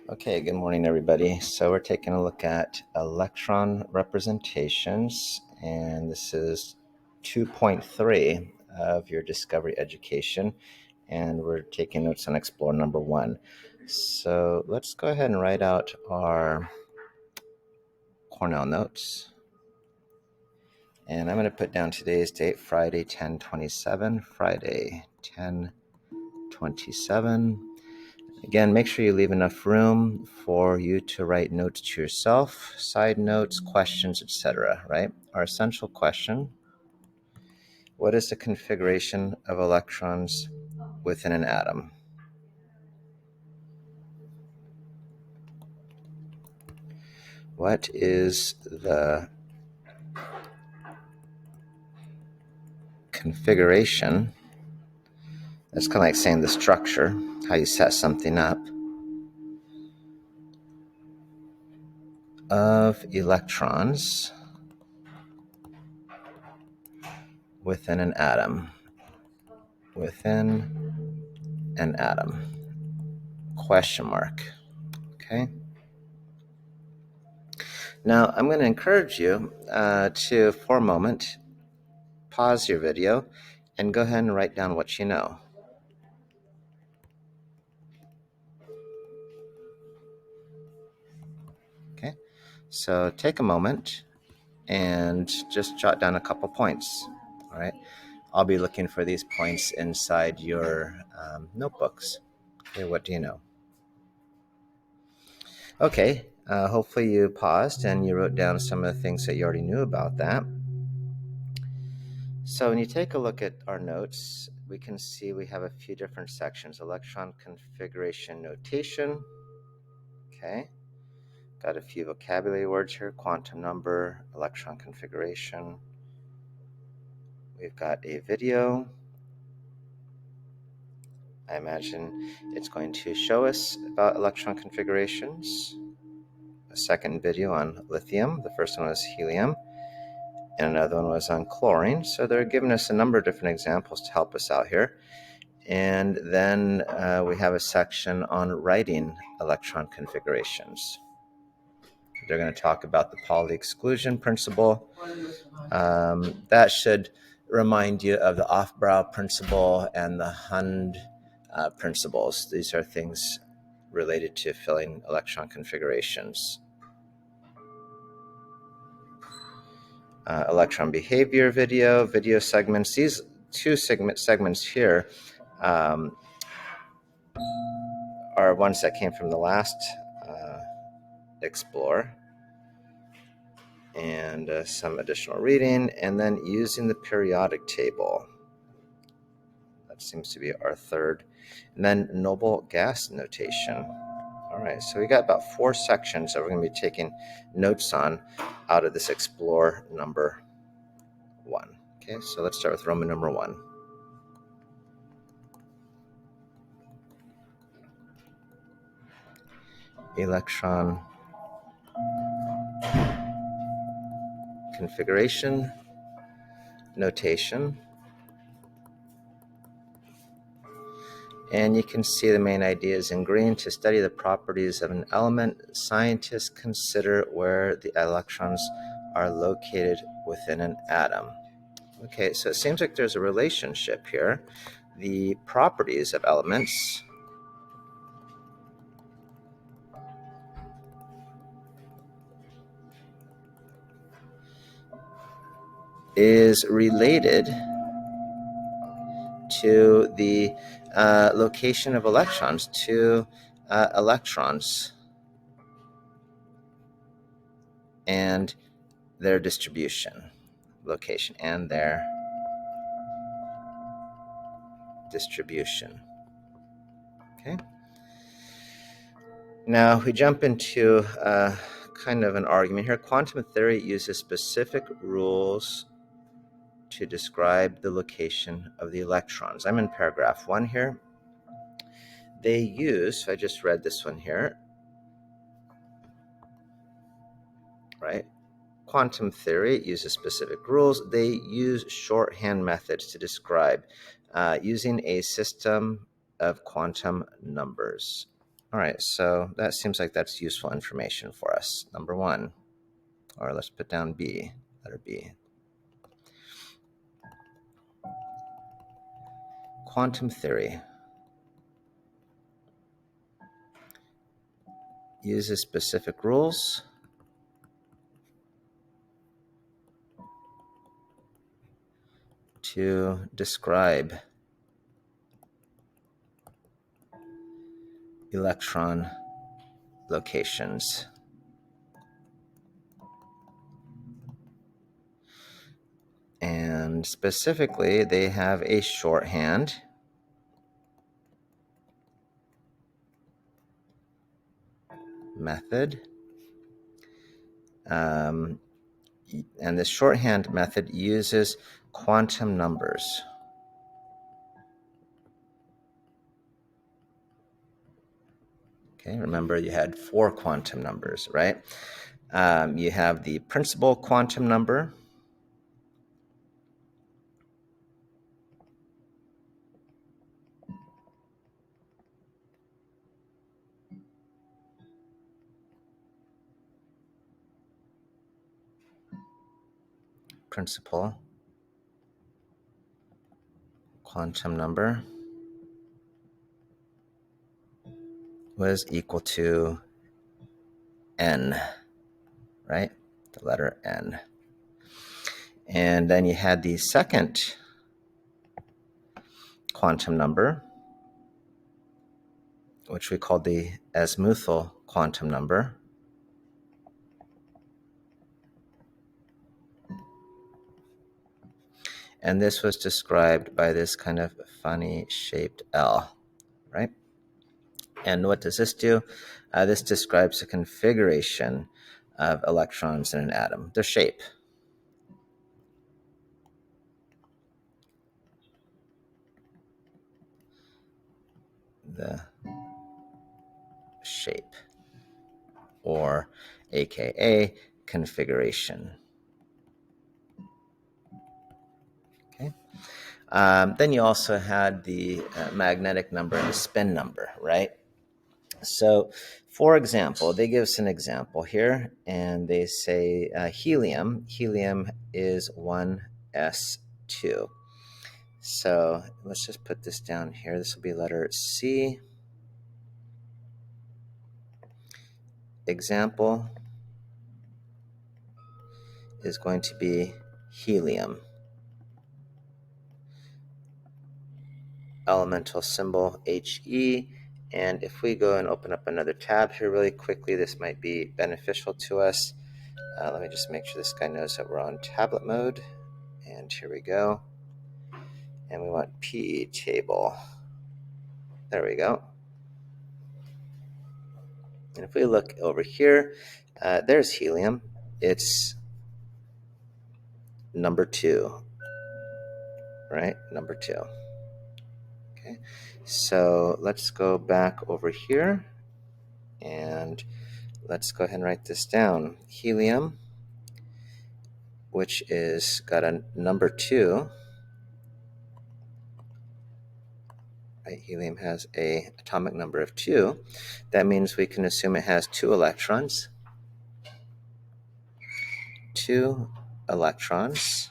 Okay, good morning, everybody. So we're taking a look at electron representations, and this is 2.3 of your Discovery education, and we're taking notes on Explore number 1. So let's go ahead and write out our Cornell notes. And I'm going to put down today's date, Friday 10/27, Friday 10/27. Again, make sure you leave enough room for you to write notes to yourself, side notes, questions, etc., right? Our essential question: what is the configuration of electrons within an atom? What is the configuration? That's kind of like saying the structure, how you set something up, of electrons within an atom. Within an atom. Question mark. Okay. Now, I'm going to encourage you to, for a moment, pause your video and go ahead and write down what you know. Okay, so take a moment and just jot down a couple points. All right, I'll be looking for these points inside your notebooks. Okay, what do you know? Okay, hopefully you paused and you wrote down some of the things that you already knew about that. So when you take a look at our notes, we can see we have a few different sections: electron configuration notation. Okay, got a few vocabulary words here: quantum number, electron configuration. We've got a video. I imagine it's going to show us about electron configurations. A second video on lithium. The first one was helium, and another one was on chlorine. So they're giving us a number of different examples to help us out here. And then we have a section on writing electron configurations. They're going to talk about the Pauli exclusion principle. That should remind you of the Aufbau principle and the Hund principles. These are things related to filling electron configurations. Electron behavior video segments. These two segments here are ones that came from the last Explore, and some additional reading, and then using the periodic table. That seems to be our third. And then noble gas notation. All right, so we got about 4 sections that we're going to be taking notes on out of this Explore number 1. Okay, so let's start with Roman number 1. Electron configuration notation. And you can see the main ideas in green. To study the properties of an element, scientists consider where the electrons are located within an atom. Okay, so it seems like there's a relationship here. The properties of elements is related to the location of electrons, to electrons and their distribution, location and their distribution. Okay. Now we jump into kind of an argument here. Quantum theory uses specific rules to describe the location of the electrons. I'm in paragraph 1 here. They use, I just read this one here, right? Quantum theory uses specific rules. They use shorthand methods to describe using a system of quantum numbers. All right, so that seems like that's useful information for us. Number one, or let's put down B, letter B. Quantum theory uses specific rules to describe electron locations. And specifically, they have a shorthand method. And this shorthand method uses quantum numbers. Okay, remember you had 4 quantum numbers, right? You have the principal quantum number, principal quantum number was equal to n, right? The letter n. And then you had the second quantum number, which we called the azimuthal quantum number. And this was described by this kind of funny shaped L, right? And what does this do? This describes the configuration of electrons in an atom, their shape. The shape, or AKA configuration. Okay. Then you also had the magnetic number and the spin number, right? So, for example, they give us an example here, and they say helium. Helium is 1s2. So let's just put this down here. This will be letter C. Example is going to be helium. Elemental symbol He. And if we go and open up another tab here really quickly, this might be beneficial to us. Let me just make sure this guy knows that we're on tablet mode. And here we go. And we want P table. There we go. And if we look over here, there's helium. It's number 2, right? Number 2. Okay, so let's go back over here and let's go ahead and write this down. Helium, which is got a number 2. Right? Helium has an atomic number of 2. That means we can assume it has 2 electrons. 2 electrons.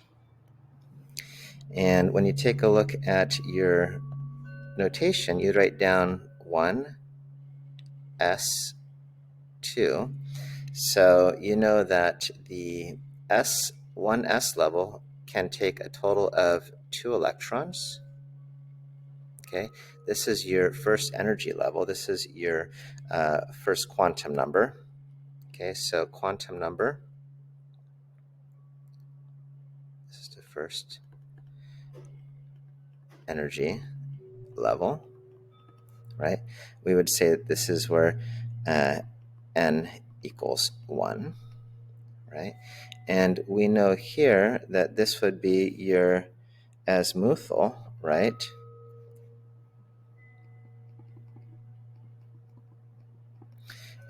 And when you take a look at your notation, you write down 1s2. So you know that the 1s level can take a total of 2 electrons. Okay, this is your first energy level. This is your first quantum number. Okay, so quantum number. This is the first energy level, right? We would say that this is where n equals 1, right? And we know here that this would be your azimuthal, right?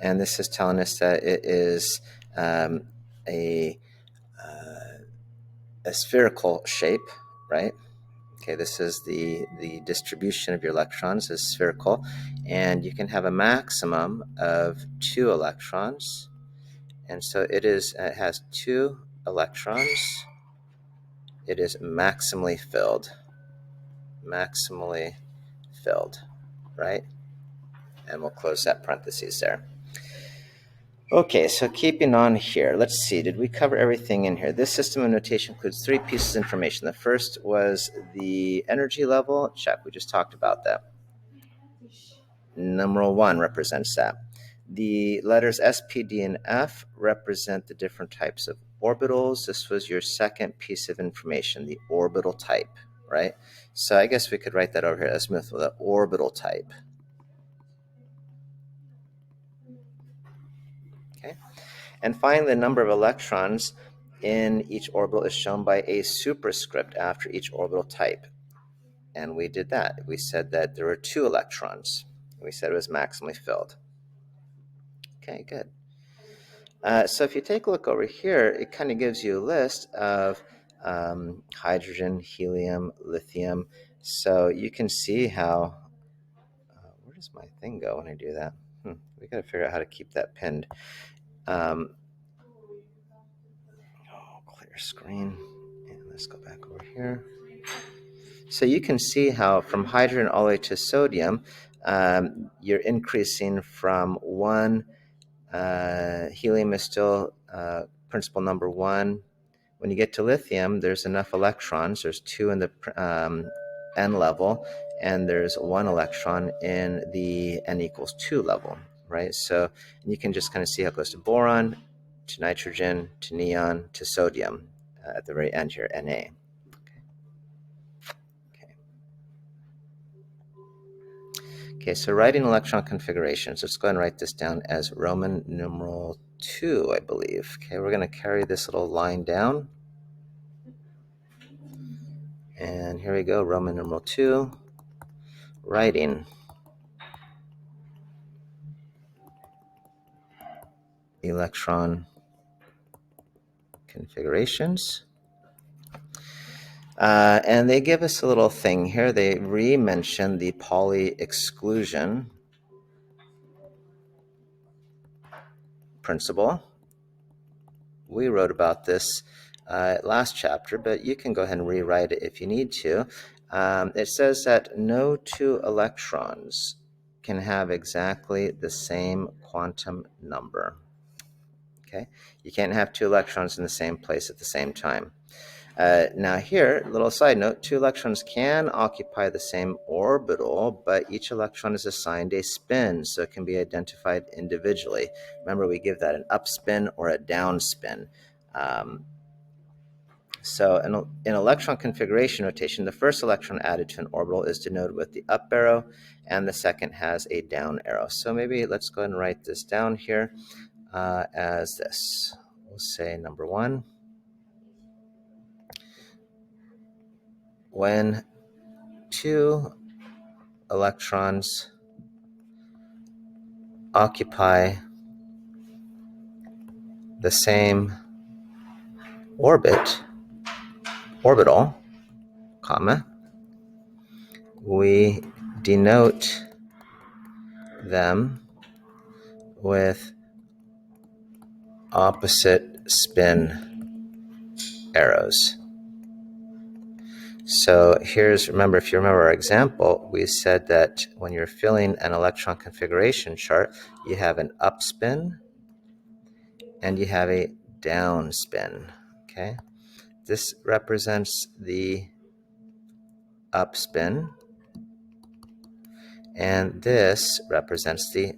And this is telling us that it is a spherical shape, right? Okay, this is the distribution of your electrons is spherical, and you can have a maximum of 2 electrons. And so it has 2 electrons. It is maximally filled. Maximally filled, right? And we'll close that parentheses there. Okay, so keeping on here, let's see, did we cover everything in here? This system of notation includes 3 pieces of information. The first was the energy level. Check, we just talked about that. Numeral 1 represents that. The letters S, P, D, and F represent the different types of orbitals. This was your second piece of information, the orbital type, right? So I guess we could write that over here as with the orbital type. Okay. And finally, the number of electrons in each orbital is shown by a superscript after each orbital type. And we did that. We said that there were 2 electrons. We said it was maximally filled. Okay, good. So if you take a look over here, it kind of gives you a list of hydrogen, helium, lithium. So you can see how, where does my thing go when I do that? We got to figure out how to keep that pinned. Clear screen. And let's go back over here. So you can see how from hydrogen all the way to sodium, you're increasing from 1. Helium is still principle number 1. When you get to lithium, there's enough electrons. There's 2 in the N level, and there's 1 electron in the N equals 2 level, right? So you can just kind of see how it goes to boron, to nitrogen, to neon, to sodium at the very end here, Na. Okay, so writing electron configurations. Let's go ahead and write this down as Roman numeral 2, I believe. Okay, we're going to carry this little line down. And here we go, Roman numeral 2, writing electron configurations. And they give us a little thing here. They re-mention the Pauli exclusion principle. We wrote about this last chapter, but you can go ahead and rewrite it if you need to. It says that no 2 electrons can have exactly the same quantum number. Okay, you can't have 2 electrons in the same place at the same time. Now here, little side note, 2 electrons can occupy the same orbital, but each electron is assigned a spin, so it can be identified individually. Remember, we give that an up spin or a down spin. So in electron configuration notation, the first electron added to an orbital is denoted with the up arrow, and the second has a down arrow. So maybe let's go ahead and write this down here as this. We'll say number 1. When 2 electrons occupy the same orbital, comma, we denote them with opposite spin arrows. So remember, if you remember our example, we said that when you're filling an electron configuration chart, you have an up spin and you have a down spin, okay? This represents the up spin, and this represents the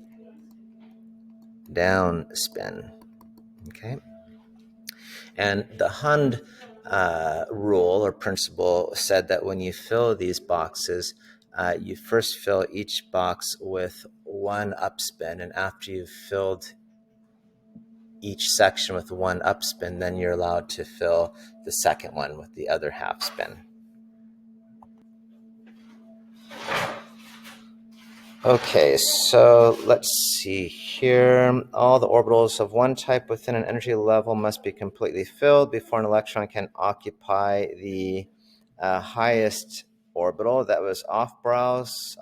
down spin, okay? And the Hund rule or principle said that when you fill these boxes, you first fill each box with 1 upspin, and after you've filled each section with 1 upspin, then you're allowed to fill the second one with the other half spin. Okay, so let's see here. All the orbitals of one type within an energy level must be completely filled before an electron can occupy the highest orbital that was Aufbau's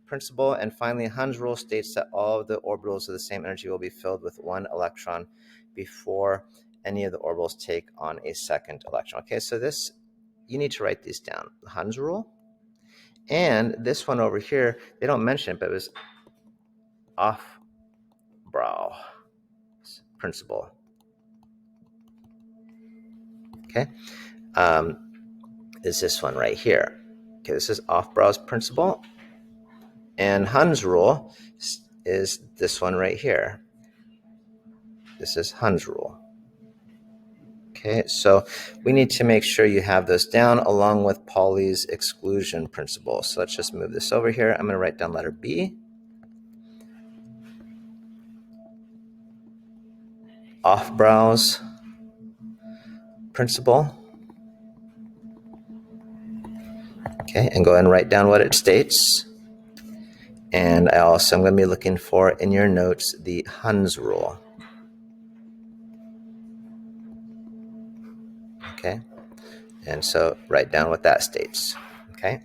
principle. And finally, Hund's rule states that all of the orbitals of the same energy will be filled with one electron before any of the orbitals take on a second electron. Okay, so this, you need to write these down. Hund's rule. And this one over here, they don't mention it, but it was Aufbau's principle. Okay, is this one right here. Okay, this is Aufbau's principle. And Hund's rule is this one right here. This is Hund's rule. Okay, so we need to make sure you have those down along with Pauli's exclusion principle. So let's just move this over here. I'm going to write down letter B. Aufbau's principle. Okay, and go ahead and write down what it states. And I'm going to be looking for in your notes the Hund's rule. Okay, and so write down what that states. Okay.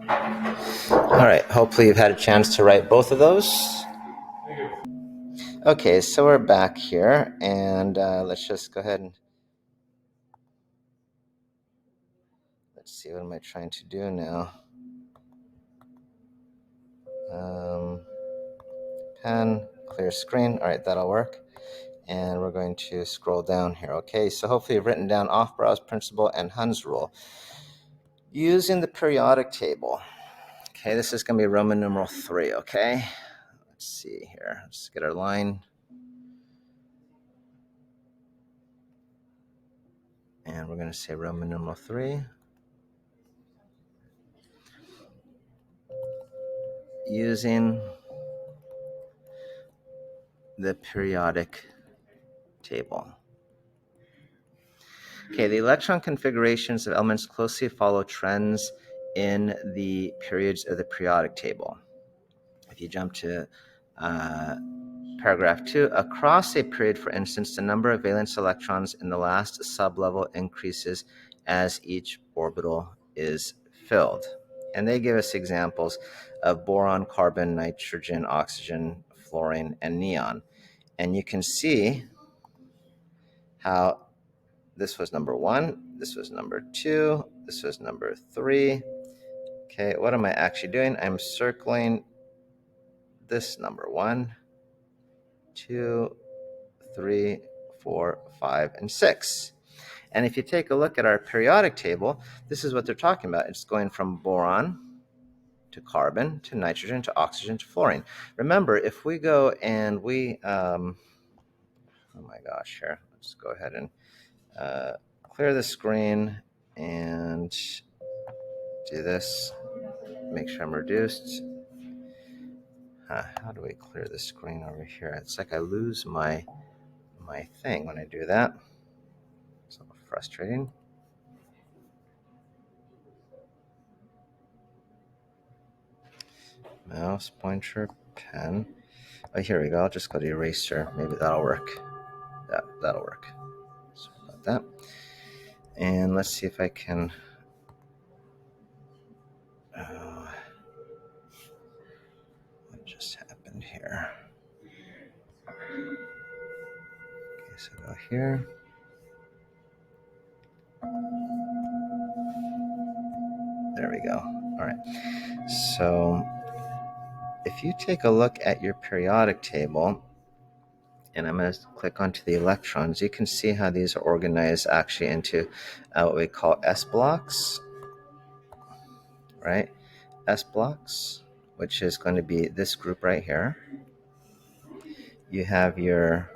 All right, hopefully you've had a chance to write both of those. Okay, so we're back here, and let's just go ahead and let's see, what am I trying to do now? Pen, clear screen. All right, that'll work. And we're going to scroll down here. Okay, so hopefully you've written down Aufbau's principle and Hund's rule. Using the periodic table. Okay, this is going to be Roman numeral 3, okay? Let's see here. Let's get our line. And we're going to say Roman numeral 3. Using the periodic table. Okay, the electron configurations of elements closely follow trends in the periods of the periodic table. If you jump to paragraph 2, across a period, for instance, the number of valence electrons in the last sublevel increases as each orbital is filled. And they give us examples of boron, carbon, nitrogen, oxygen, fluorine, and neon. And you can see how this was number 1, this was number 2, this was number 3. Okay, what am I actually doing? I'm circling this number 1, 2, 3, 4, 5, and 6. And if you take a look at our periodic table, this is what they're talking about. It's going from boron to carbon to nitrogen to oxygen to fluorine. Remember, if we go and we, oh my gosh, here, let's go ahead and clear the screen and do this. Make sure I'm reduced. How do we clear the screen over here? It's like I lose my thing when I do that. It's a little frustrating. Mouse, pointer, pen. Oh, here we go. I'll just go to eraser. Maybe that'll work. Yeah, that'll work. Sorry about that. And let's see if I can. What just happened here? Okay, so go here. There we go. All right. So if you take a look at your periodic table, and I'm going to click onto the electrons, you can see how these are organized actually into what we call S blocks, right? S blocks, which is going to be this group right here. You have your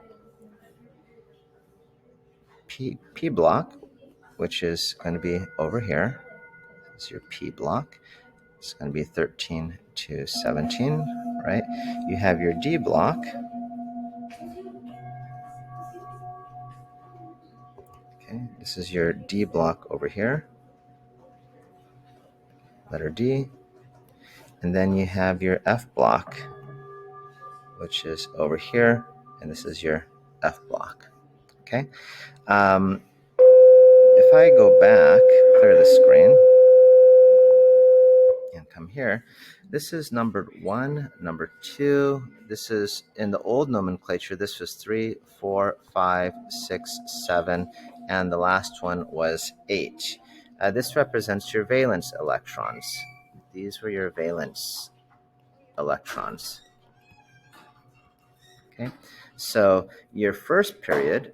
P block, which is going to be over here. It's your P block. It's going to be 13 to 17, right? You have your D block. Okay, this is your D block over here. Letter D. And then you have your F block, which is over here. And this is your F block. Okay. If I go back, clear the screen, and come here, this is numbered 1, number 2. This is in the old nomenclature. This was 3, 4, 5, 6, 7, and the last one was 8. This represents your valence electrons. These were your valence electrons. Okay, so your first period,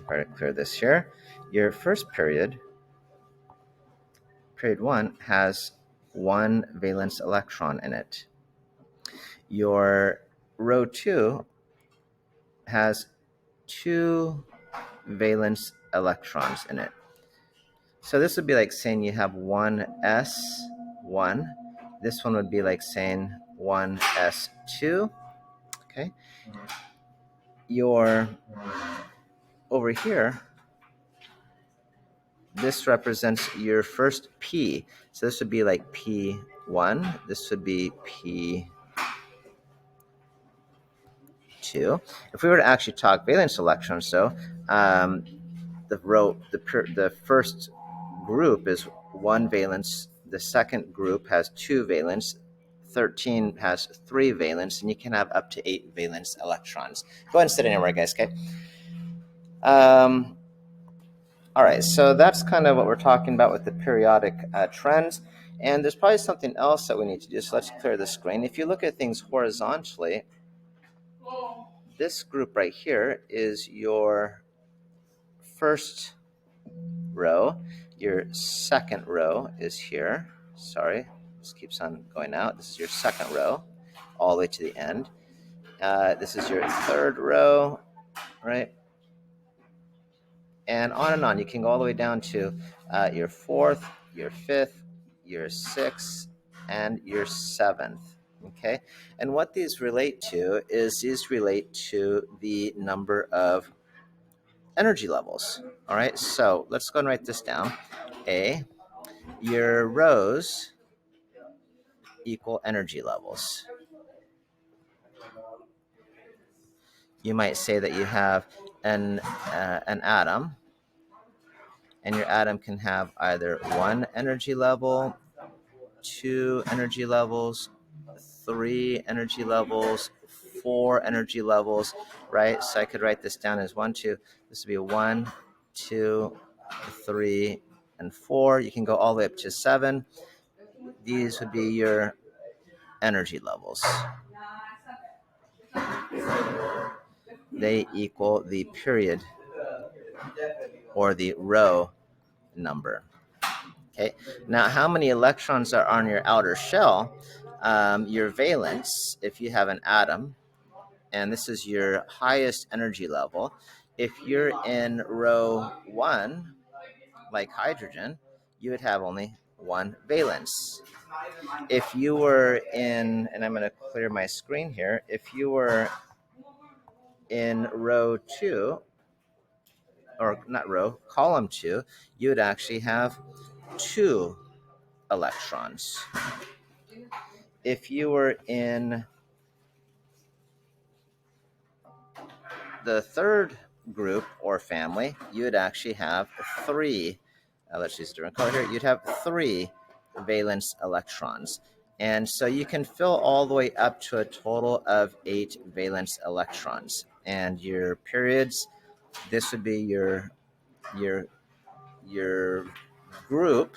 try to clear this here. Your first period, period 1, has 1 valence electron in it. Your row 2 has 2 valence electrons in it. So this would be like saying you have 1s1. This one would be like saying 1s2. Okay. Your over here, this represents your first P. So this would be like P1. This would be P2. If we were to actually talk valence electrons, though, the first group is 1 valence. The second group has 2 valence. 13 has 3 valence, and you can have up to 8 valence electrons. Go ahead and sit anywhere, guys. Okay. All right, so that's kind of what we're talking about with the periodic trends. And there's probably something else that we need to do. So let's clear the screen. If you look at things horizontally, this group right here is your first row. Your second row is here. Sorry, this keeps on going out. This is your second row all the way to the end. This is your third row, right? And on. You can go all the way down to your fourth, your fifth, your sixth, and your seventh. Okay, and what these relate to is these relate to the number of energy levels. All right, so let's go and write this down. Your rows equal energy levels. You might say that you have an atom, and your atom can have either 1 energy level, 2 energy levels, 3 energy levels, 4 energy levels, right? So I could write this down as 1, 2. This would be 1, 2, 3, and 4. You can go all the way up to 7. These would be your energy levels. They equal the period or the row number. Okay. Now, how many electrons are on your outer shell? Your valence, if you have an atom, and this is your highest energy level. If you're in row 1, like hydrogen, you would have only 1 valence. If you were in, and I'm going to clear my screen here, if you were in row 2, or not row, column 2, you would actually have 2 electrons. If you were in the third group or family, you would actually have 3. Let's use a different color here. You'd have 3 valence electrons. And so you can fill all the way up to a total of 8 valence electrons. And your periods, this would be your group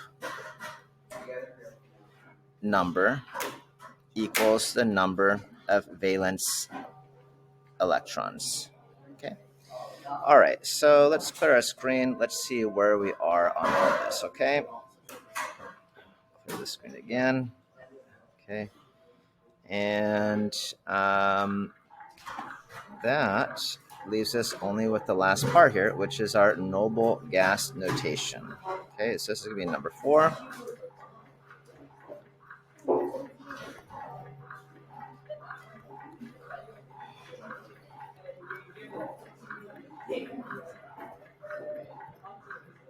number equals the number of valence electrons. Okay. All right, so let's clear our screen. Let's see where we are on all this, okay? Clear the screen again. Okay. And that leaves us only with the last part here, which is our noble gas notation. Okay, so this is going to be number 4.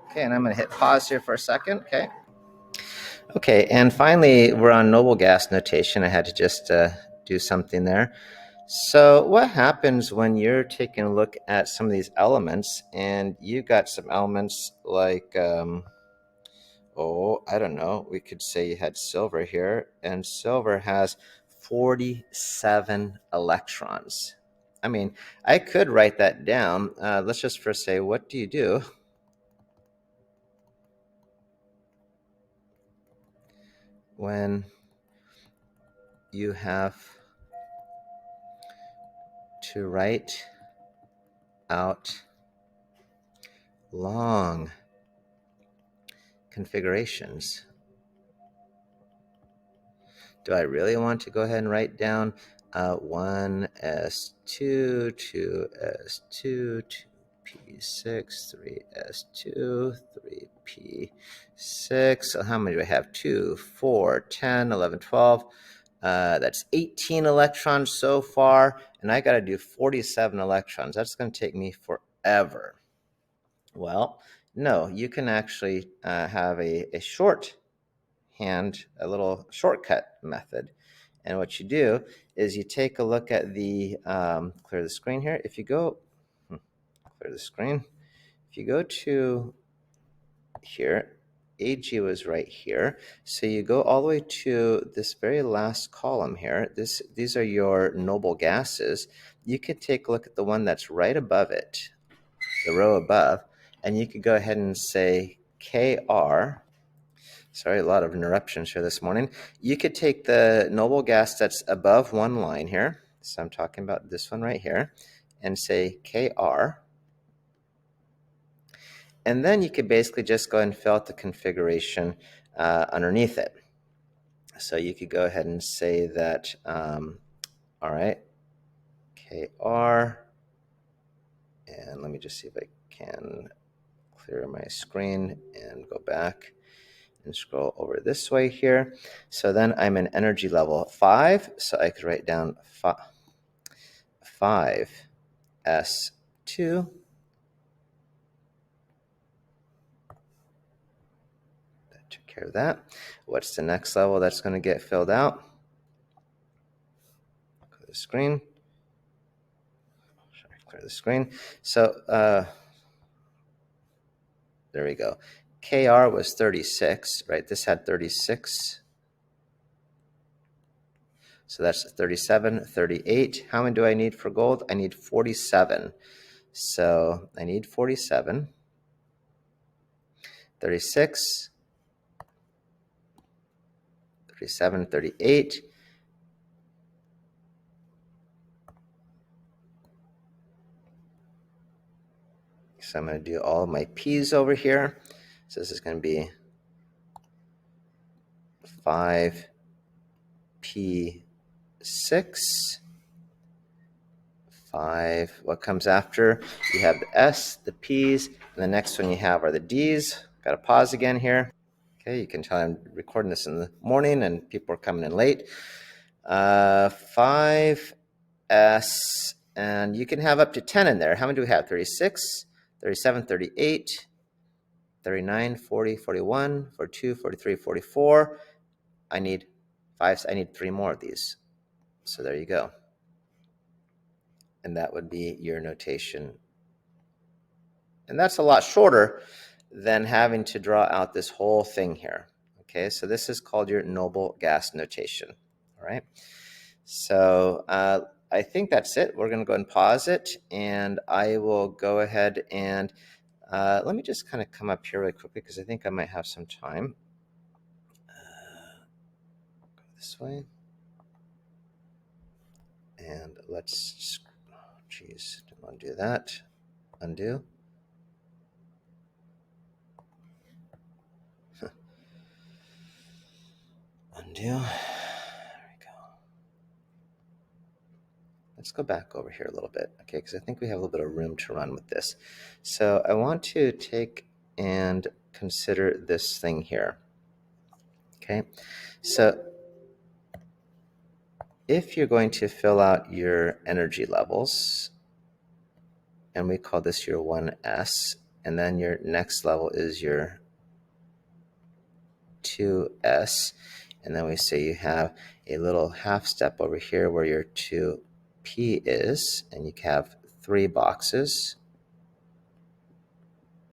Okay, and I'm going to hit pause here for a second. Okay. Okay, and finally, we're on noble gas notation. I had to just do something there. So what happens when you're taking a look at some of these elements and you got some elements like, I don't know, we could say you had silver here, and silver has 47 electrons. I mean, I could write that down. Let's just first say, what do you do when you have to write out long configurations? Do I really want to go ahead and write down 1s2, 2s2, 2p6, 3s2, 3p6. So how many do I have? 2, 4, 10, 11, 12. That's 18 electrons so far, and I got to do 47 electrons. That's going to take me forever. Well, no, you can actually have a a little shortcut method. And what you do is you take a look at the, clear the screen here. If you go, clear the screen. If you go to here, AG was right here. So you go all the way to this very last column here. These are your noble gases. You could take a look at the one that's right above it, the row above, and you could go ahead and say KR. Sorry, a lot of interruptions here this morning. You could take the noble gas that's above one line here. So I'm talking about this one right here, and say KR. And then you could basically just go ahead and fill out the configuration underneath it. So you could go ahead and say that, all right, KR. And let me just see if I can clear my screen and go back and scroll over this way here. So then I'm in energy level 5. So I could write down 5s2. That took care of that. What's the next level that's going to get filled out? Clear the screen. Sorry, clear the screen. So there we go. KR was 36, right? This had 36. So that's 37, 38. How many do I need for gold? I need 47. So I need 47, 36, 37, 38. So I'm going to do all of my P's over here. So this is going to be 5P6. 5. What comes after? You have the S, the P's, and the next one you have are the D's. Got to pause again here. Okay, you can tell I'm recording this in the morning and people are coming in late. 5S, and you can have up to 10 in there. How many do we have? 36, 37, 38, 39, 40, 41, 42, 43, 44. I need 5. I need 3 more of these. So there you go. And that would be your notation. And that's a lot shorter than having to draw out this whole thing here. Okay, so this is called your noble gas notation. All right. So I think that's it. We're going to go ahead and pause it, and I will go ahead and let me just kind of come up here really quickly because I think I might have some time. Go this way. And let's, geez, don't want to do that. Undo. Undo. There we go. Let's go back over here a little bit, okay, because I think we have a little bit of room to run with this. So I want to take and consider this thing here, okay? So if you're going to fill out your energy levels, and we call this your 1S, and then your next level is your 2S, and then we say you have a little half step over here where your 2 P is, and you have 3 boxes.